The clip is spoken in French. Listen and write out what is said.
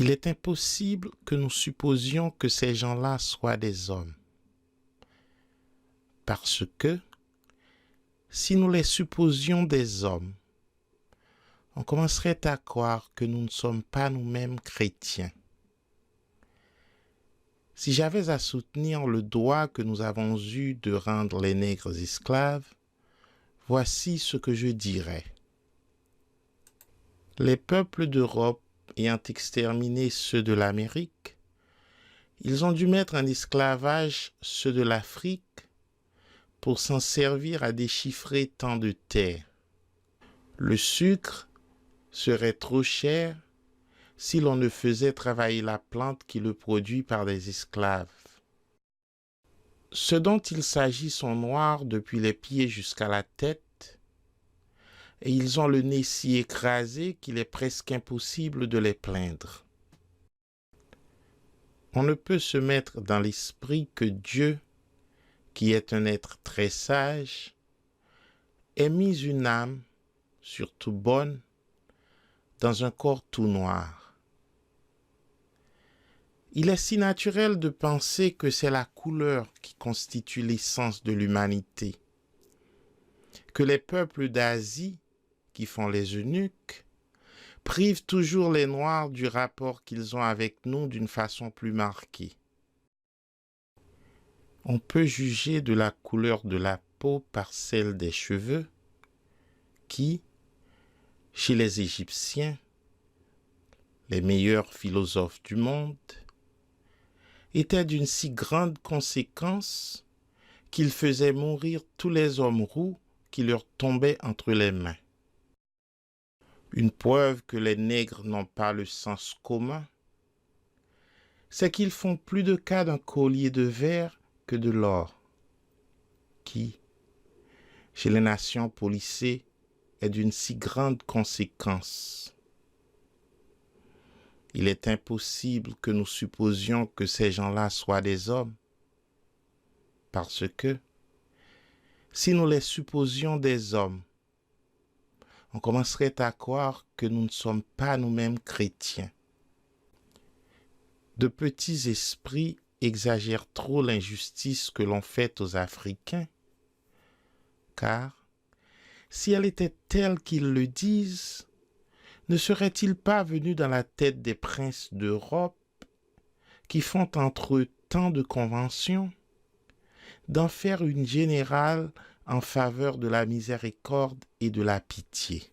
Il est impossible que nous supposions que ces gens-là soient des hommes. Parce que, si nous les supposions des hommes, on commencerait à croire que nous ne sommes pas nous-mêmes chrétiens. Si j'avais à soutenir le droit que nous avons eu de rendre les nègres esclaves, voici ce que je dirais. Les peuples d'Europe ayant exterminé ceux de l'Amérique, ils ont dû mettre en esclavage ceux de l'Afrique pour s'en servir à déchiffrer tant de terres. Le sucre serait trop cher si l'on ne faisait travailler la plante qui le produit par des esclaves. Ce dont il s'agit sont noirs depuis les pieds jusqu'à la tête, et ils ont le nez si écrasé qu'il est presque impossible de les plaindre. On ne peut se mettre dans l'esprit que Dieu, qui est un être très sage, ait mis une âme, surtout bonne, dans un corps tout noir. Il est si naturel de penser que c'est la couleur qui constitue l'essence de l'humanité, que les peuples d'Asie, qui font les eunuques, privent toujours les Noirs du rapport qu'ils ont avec nous d'une façon plus marquée. On peut juger de la couleur de la peau par celle des cheveux, qui, chez les Égyptiens, les meilleurs philosophes du monde, étaient d'une si grande conséquence qu'ils faisaient mourir tous les hommes roux qui leur tombaient entre les mains. Une preuve que les nègres n'ont pas le sens commun, c'est qu'ils font plus de cas d'un collier de verre que de l'or, qui, chez les nations policées, est d'une si grande conséquence. Il est impossible que nous supposions que ces gens-là soient des hommes, parce que, si nous les supposions des hommes, on commencerait à croire que nous ne sommes pas nous-mêmes chrétiens. De petits esprits exagèrent trop l'injustice que l'on fait aux Africains, car, si elle était telle qu'ils le disent, ne serait-il pas venu dans la tête des princes d'Europe, qui font entre eux tant de conventions, d'en faire une générale en faveur de la miséricorde et de la pitié?